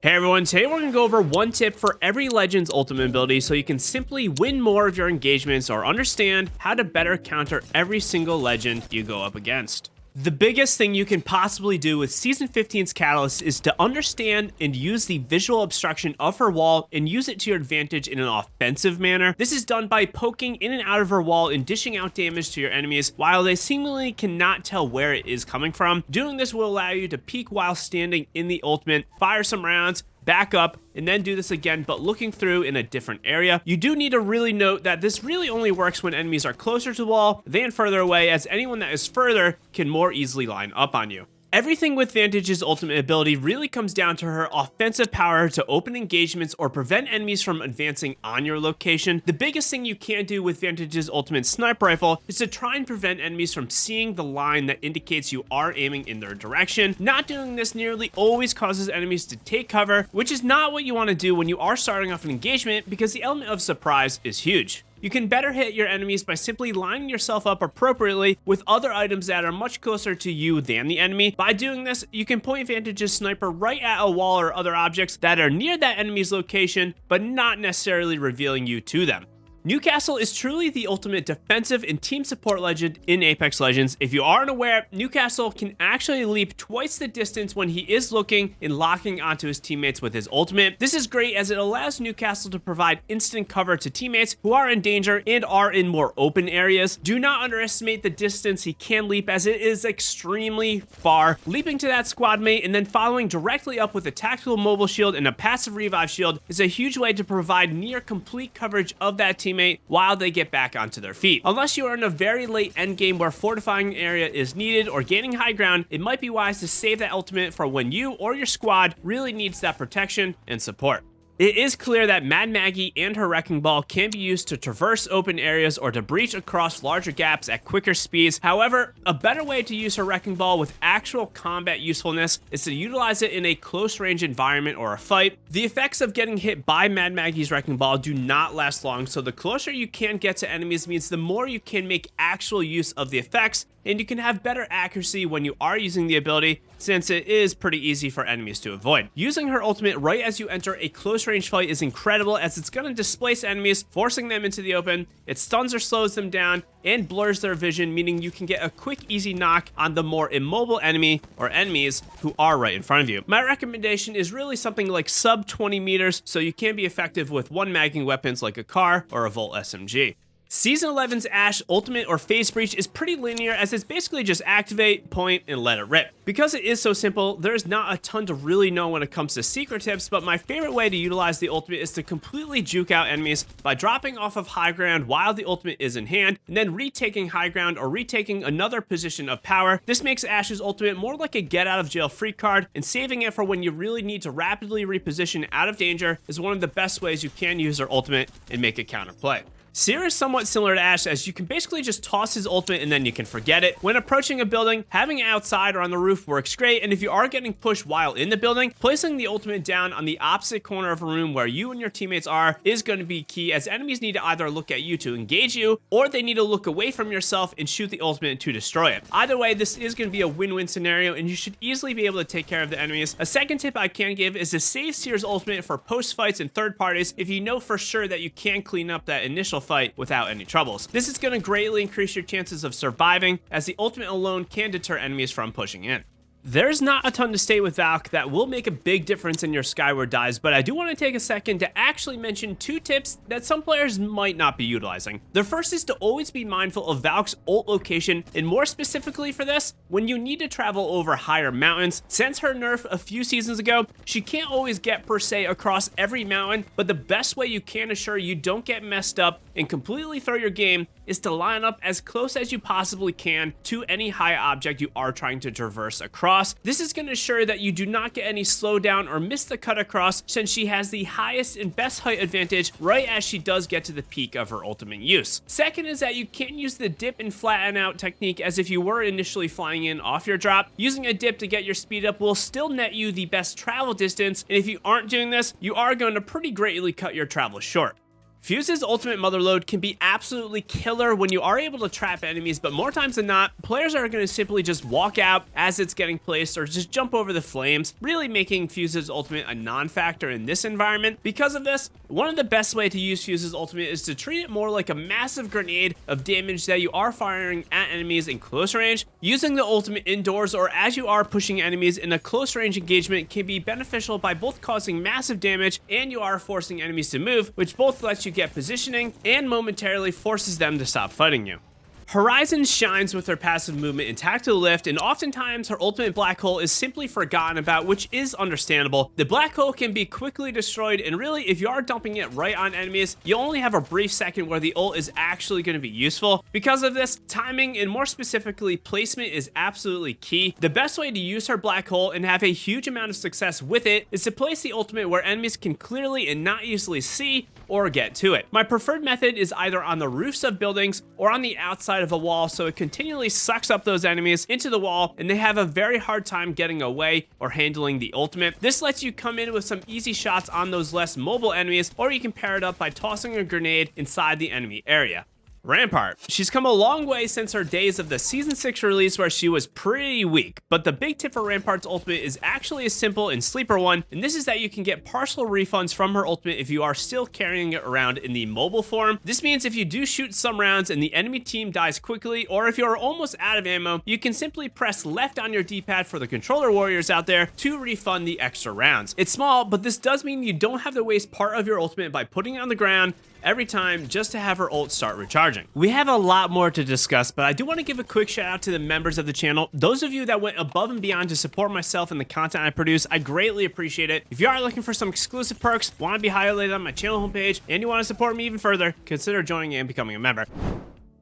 Hey everyone, today we're going to go over one tip for every Legend's ultimate ability so you can simply win more of your engagements or understand how to better counter every single Legend you go up against. The biggest thing you can possibly do with Season 15's Catalyst is to understand and use the visual obstruction of her wall and use it to your advantage in an offensive manner. This is done by poking in and out of her wall and dishing out damage to your enemies while they seemingly cannot tell where it is coming from. Doing this will allow you to peek while standing in the ultimate, fire some rounds, back up, and then do this again, but looking through in a different area. You do need to really note that this really only works when enemies are closer to the wall than further away, as anyone that is further can more easily line up on you. Everything with Vantage's ultimate ability really comes down to her offensive power to open engagements or prevent enemies from advancing on your location. The biggest thing you can do with Vantage's ultimate sniper rifle is to try and prevent enemies from seeing the line that indicates you are aiming in their direction. Not doing this nearly always causes enemies to take cover, which is not what you want to do when you are starting off an engagement because the element of surprise is huge. You can better hit your enemies by simply lining yourself up appropriately with other items that are much closer to you than the enemy. By doing this, you can point Vantage's sniper right at a wall or other objects that are near that enemy's location, but not necessarily revealing you to them. Newcastle is truly the ultimate defensive and team support legend in Apex Legends. If you aren't aware, Newcastle can actually leap twice the distance when he is looking and locking onto his teammates with his ultimate. This is great as it allows Newcastle to provide instant cover to teammates who are in danger and are in more open areas. Do not underestimate the distance he can leap as it is extremely far. Leaping to that squad mate and then following directly up with a tactical mobile shield and a passive revive shield is a huge way to provide near complete coverage of that teammate while they get back onto their feet. Unless you are in a very late endgame where fortifying an area is needed or gaining high ground, it might be wise to save that ultimate for when you or your squad really needs that protection and support. It is clear that Mad Maggie and her Wrecking Ball can be used to traverse open areas or to breach across larger gaps at quicker speeds. However, a better way to use her Wrecking Ball with actual combat usefulness is to utilize it in a close range environment or a fight. The effects of getting hit by Mad Maggie's Wrecking Ball do not last long, so the closer you can get to enemies means the more you can make actual use of the effects, and you can have better accuracy when you are using the ability, since it is pretty easy for enemies to avoid. Using her ultimate right as you enter a close range fight is incredible as it's going to displace enemies, forcing them into the open. It stuns or slows them down and blurs their vision, meaning you can get a quick, easy knock on the more immobile enemy or enemies who are right in front of you. My recommendation is really something like sub 20 meters, so you can be effective with one-magging weapons like a car or a Volt SMG. Season 11's Ashe ultimate or phase breach is pretty linear as it's basically just activate, point, and let it rip. Because it is so simple, there's not a ton to really know when it comes to secret tips, but my favorite way to utilize the ultimate is to completely juke out enemies by dropping off of high ground while the ultimate is in hand, and then retaking high ground or retaking another position of power. This makes Ashe's ultimate more like a get out of jail free card, and saving it for when you really need to rapidly reposition out of danger is one of the best ways you can use her ultimate and make a counterplay. Seer is somewhat similar to Ashe as you can basically just toss his ultimate and then you can forget it. When approaching a building, having it outside or on the roof works great, and if you are getting pushed while in the building, placing the ultimate down on the opposite corner of a room where you and your teammates are is going to be key, as enemies need to either look at you to engage you or they need to look away from yourself and shoot the ultimate to destroy it. Either way, this is going to be a win-win scenario and you should easily be able to take care of the enemies. A second tip I can give is to save Seer's ultimate for post-fights and third parties if you know for sure that you can clean up that initial fight without any troubles. This is going to greatly increase your chances of surviving, as the ultimate alone can deter enemies from pushing in. There's not a ton to say with Valk that will make a big difference in your Skyward dives, but I do want to take a second to actually mention two tips that some players might not be utilizing. The first is to always be mindful of Valk's ult location, and more specifically for this, when you need to travel over higher mountains. Since her nerf a few seasons ago, she can't always get per se across every mountain, but the best way you can assure you don't get messed up and completely throw your game is to line up as close as you possibly can to any high object you are trying to traverse across. This is going to ensure that you do not get any slowdown or miss the cut across, since she has the highest and best height advantage right as she does get to the peak of her ultimate use. Second is that you can't use the dip and flatten out technique as if you were initially flying in off your drop. Using a dip to get your speed up will still net you the best travel distance, and if you aren't doing this, you are going to pretty greatly cut your travel short. Fuse's ultimate motherload can be absolutely killer when you are able to trap enemies, but more times than not, players are going to simply just walk out as it's getting placed or just jump over the flames, really making Fuse's ultimate a non-factor in this environment. Because of this, one of the best way to use Fuse's ultimate is to treat it more like a massive grenade of damage that you are firing at enemies in close range. Using the ultimate indoors or as you are pushing enemies in a close range engagement can be beneficial by both causing massive damage and you are forcing enemies to move, which both lets you get positioning and momentarily forces them to stop fighting you. Horizon shines with her passive movement and tactical lift, and oftentimes her ultimate black hole is simply forgotten about, which is understandable. The black hole can be quickly destroyed, and really, if you are dumping it right on enemies, you only have a brief second where the ult is actually going to be useful. Because of this, timing and more specifically placement is absolutely key. The best way to use her black hole and have a huge amount of success with it is to place the ultimate where enemies can clearly and not easily see or get to it. My preferred method is either on the roofs of buildings or on the outside of a wall, so it continually sucks up those enemies into the wall and they have a very hard time getting away or handling the ultimate. This lets you come in with some easy shots on those less mobile enemies, or you can pair it up by tossing a grenade inside the enemy area. Rampart. She's come a long way since her days of the Season 6 release where she was pretty weak, but the big tip for Rampart's ultimate is actually a simple and sleeper one, and this is that you can get partial refunds from her ultimate if you are still carrying it around in the mobile form. This means if you do shoot some rounds and the enemy team dies quickly, or if you are almost out of ammo, you can simply press left on your D-pad for the controller warriors out there to refund the extra rounds. It's small, but this does mean you don't have to waste part of your ultimate by putting it on the ground every time just to have her ult start recharging. We have a lot more to discuss, but I do want to give a quick shout out to the members of the channel. Those of you that went above and beyond to support myself and the content I produce, I greatly appreciate it. If you are looking for some exclusive perks, want to be highlighted on my channel homepage, and you want to support me even further, consider joining and becoming a member.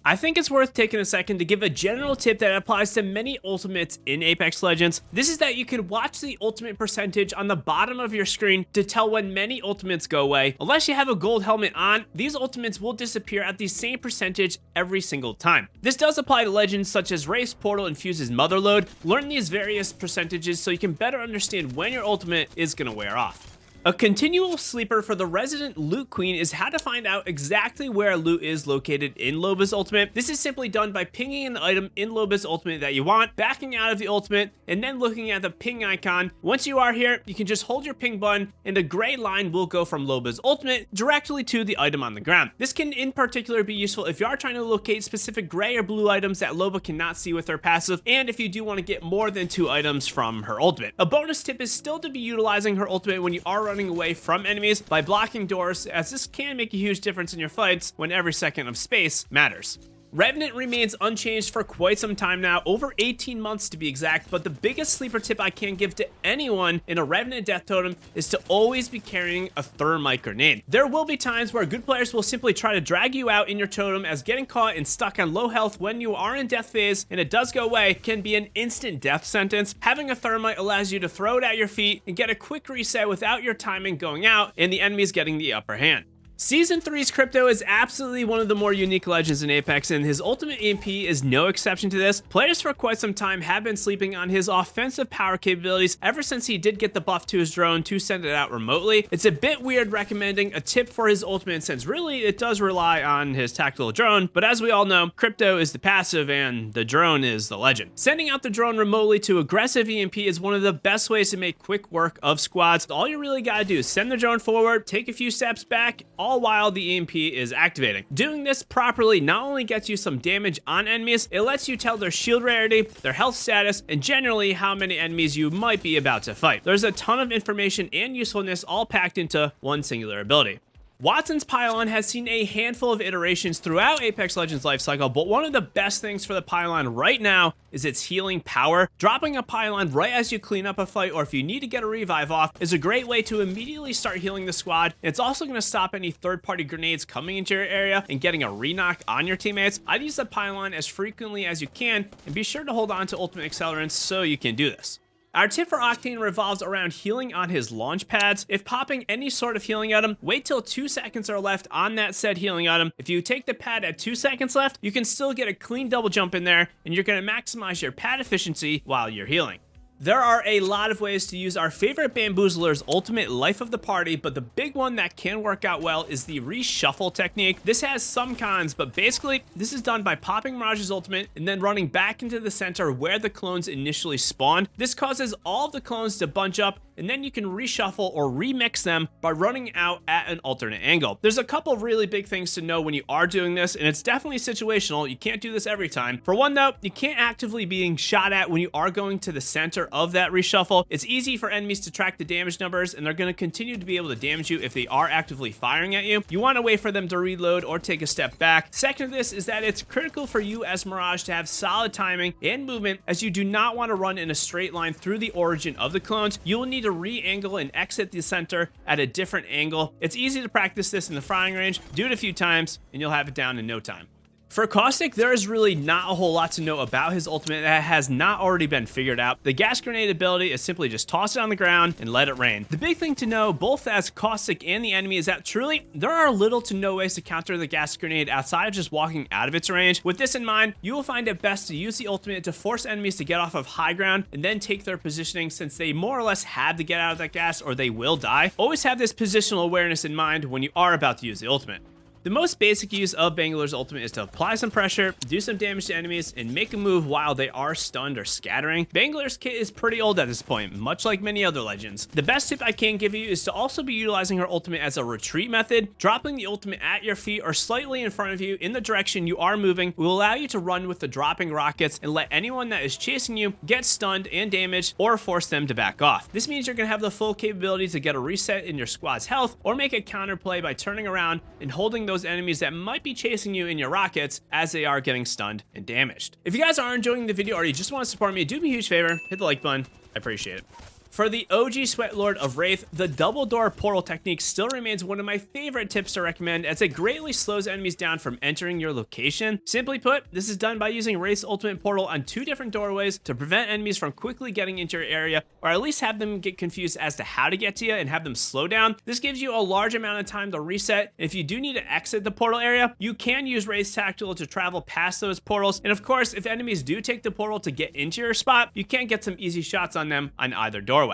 I think it's worth taking a second to give a general tip that applies to many ultimates in Apex Legends. This is that you can watch the ultimate percentage on the bottom of your screen to tell when many ultimates go away. Unless you have a gold helmet on, these ultimates will disappear at the same percentage every single time. This does apply to legends such as Wraith's Portal and Fuse's Motherload. Learn these various percentages so you can better understand when your ultimate is going to wear off. A continual sleeper for the resident loot queen is how to find out exactly where loot is located in Loba's ultimate. This is simply done by pinging an item in Loba's ultimate that you want, backing out of the ultimate, and then looking at the ping icon. Once you are here, you can just hold your ping button and a gray line will go from Loba's ultimate directly to the item on the ground. This can in particular be useful if you are trying to locate specific gray or blue items that Loba cannot see with her passive, and if you do want to get more than 2 items from her ultimate. A bonus tip is still to be utilizing her ultimate when you are running away from enemies by blocking doors, as this can make a huge difference in your fights when every second of space matters. Revenant remains unchanged for quite some time now, over 18 months to be exact, but the biggest sleeper tip I can give to anyone in a Revenant death totem is to always be carrying a thermite grenade. There will be times where good players will simply try to drag you out in your totem, as getting caught and stuck on low health when you are in death phase and it does go away can be an instant death sentence. Having a thermite allows you to throw it at your feet and get a quick reset without your timing going out and the enemies getting the upper hand. Season 3's Crypto is absolutely one of the more unique legends in Apex, and his ultimate EMP is no exception to this. Players for quite some time have been sleeping on his offensive power capabilities ever since he did get the buff to his drone to send it out remotely. It's a bit weird recommending a tip for his ultimate since really it does rely on his tactical drone, but as we all know, Crypto is the passive and the drone is the legend. Sending out the drone remotely to aggressive EMP is one of the best ways to make quick work of squads. All you really gotta do is send the drone forward, take a few steps back, all while the EMP is activating. Doing this properly not only gets you some damage on enemies, it lets you tell their shield rarity, their health status, and generally how many enemies you might be about to fight. There's a ton of information and usefulness all packed into one singular ability. Watson's Pylon has seen a handful of iterations throughout Apex Legends lifecycle, but one of the best things for the Pylon right now is its healing power. Dropping a Pylon right as you clean up a fight, or if you need to get a revive off, is a great way to immediately start healing the squad. It's also going to stop any third-party grenades coming into your area and getting a re-knock on your teammates. I'd use the Pylon as frequently as you can, and be sure to hold on to ultimate accelerants so you can do this. Our tip for Octane revolves around healing on his launch pads. If popping any sort of healing item, wait till 2 seconds are left on that said healing item. If you take the pad at 2 seconds left, you can still get a clean double jump in there, and you're going to maximize your pad efficiency while you're healing. There are a lot of ways to use our favorite Bamboozler's ultimate life of the party, but the big one that can work out well is the reshuffle technique. This has some cons, but basically this is done by popping Mirage's ultimate and then running back into the center where the clones initially spawned. This causes all of the clones to bunch up, and then you can reshuffle or remix them by running out at an alternate angle. There's a couple of really big things to know when you are doing this, and it's definitely situational. You can't do this every time. For one though, you can't actively being shot at when you are going to the center of that reshuffle. It's easy for enemies to track the damage numbers, and they're going to continue to be able to damage you if they are actively firing at you. You want to wait for them to reload or take a step back. Second to this is that it's critical for you as Mirage to have solid timing and movement, as you do not want to run in a straight line through the origin of the clones. You will need to re-angle and exit the center at a different angle. It's easy to practice this in the firing range. Do it a few times and you'll have it down in no time. For Caustic, there is really not a whole lot to know about his ultimate that has not already been figured out. The gas grenade ability is simply just toss it on the ground and let it rain. The big thing to know, both as Caustic and the enemy, is that truly there are little to no ways to counter the gas grenade outside of just walking out of its range. With this in mind, you will find it best to use the ultimate to force enemies to get off of high ground and then take their positioning, since they more or less have to get out of that gas or they will die. Always have this positional awareness in mind when you are about to use the ultimate. The most basic use of Bangler's ultimate is to apply some pressure, do some damage to enemies, and make a move while they are stunned or scattering. Bangler's kit is pretty old at this point, much like many other legends. The best tip I can give you is to also be utilizing her ultimate as a retreat method. Dropping the ultimate at your feet or slightly in front of you in the direction you are moving will allow you to run with the dropping rockets and let anyone that is chasing you get stunned and damaged, or force them to back off. This means you're going to have the full capability to get a reset in your squad's health, or make a counterplay by turning around and holding those enemies that might be chasing you in your rockets as they are getting stunned and damaged. If you guys are enjoying the video or you just want to support me, do me a huge favor, hit the like button. I appreciate it. For the OG Sweatlord of Wraith, the double door portal technique still remains one of my favorite tips to recommend, as it greatly slows enemies down from entering your location. Simply put, this is done by using Wraith's ultimate portal on 2 different doorways to prevent enemies from quickly getting into your area, or at least have them get confused as to how to get to you and have them slow down. This gives you a large amount of time to reset. If you do need to exit the portal area, you can use Wraith's tactical to travel past those portals. And of course, if enemies do take the portal to get into your spot, you can get some easy shots on them on either doorway.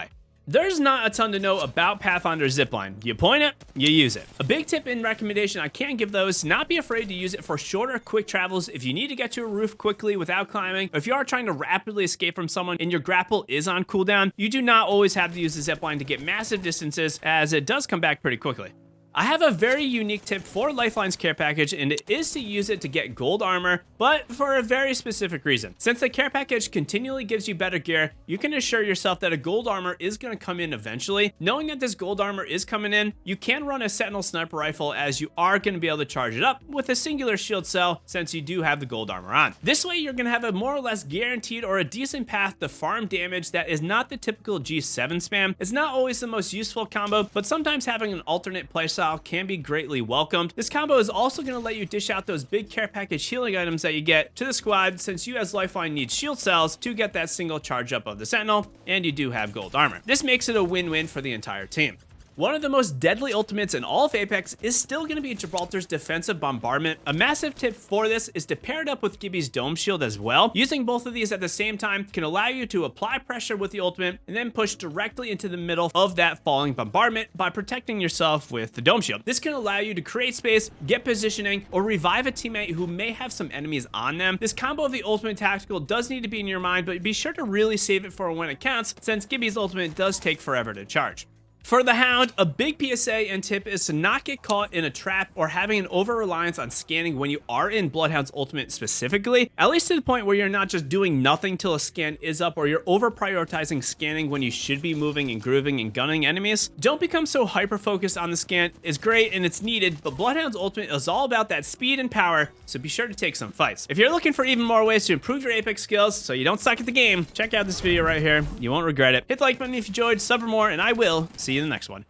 There's not a ton to know about Pathfinder's zipline. You point it, you use it. A big tip and recommendation I can give though is to not be afraid to use it for shorter, quick travels. If you need to get to a roof quickly without climbing, or if you are trying to rapidly escape from someone and your grapple is on cooldown, you do not always have to use the zipline to get massive distances, as it does come back pretty quickly. I have a very unique tip for Lifeline's care package, and it is to use it to get gold armor, but for a very specific reason. Since the care package continually gives you better gear, you can assure yourself that a gold armor is going to come in eventually. Knowing that this gold armor is coming in, you can run a Sentinel sniper rifle, as you are going to be able to charge it up with a singular shield cell, since you do have the gold armor on. This way, you're going to have a more or less guaranteed or a decent path to farm damage that is not the typical G7 spam. It's not always the most useful combo, but sometimes having an alternate playstyle can be greatly welcomed. This combo is also going to let you dish out those big care package healing items that you get to the squad, since you as Lifeline need shield cells to get that single charge up of the Sentinel, and you do have gold armor. This makes it a win-win for the entire team. One of the most deadly ultimates in all of Apex is still going to be Gibraltar's defensive bombardment. A massive tip for this is to pair it up with Gibby's dome shield as well. Using both of these at the same time can allow you to apply pressure with the ultimate and then push directly into the middle of that falling bombardment by protecting yourself with the dome shield. This can allow you to create space, get positioning, or revive a teammate who may have some enemies on them. This combo of the ultimate tactical does need to be in your mind, but be sure to really save it for when it counts, since Gibby's ultimate does take forever to charge. For the Hound, a big PSA and tip is to not get caught in a trap or having an over-reliance on scanning when you are in Bloodhound's ultimate specifically, at least to the point where you're not just doing nothing till a scan is up, or you're over-prioritizing scanning when you should be moving and grooving and gunning enemies. Don't become so hyper-focused on the scan. It's great and it's needed, but Bloodhound's ultimate is all about that speed and power, so be sure to take some fights. If you're looking for even more ways to improve your Apex skills so you don't suck at the game, check out this video right here. You won't regret it. Hit the like button if you enjoyed, sub for more, and I will see you in the next one.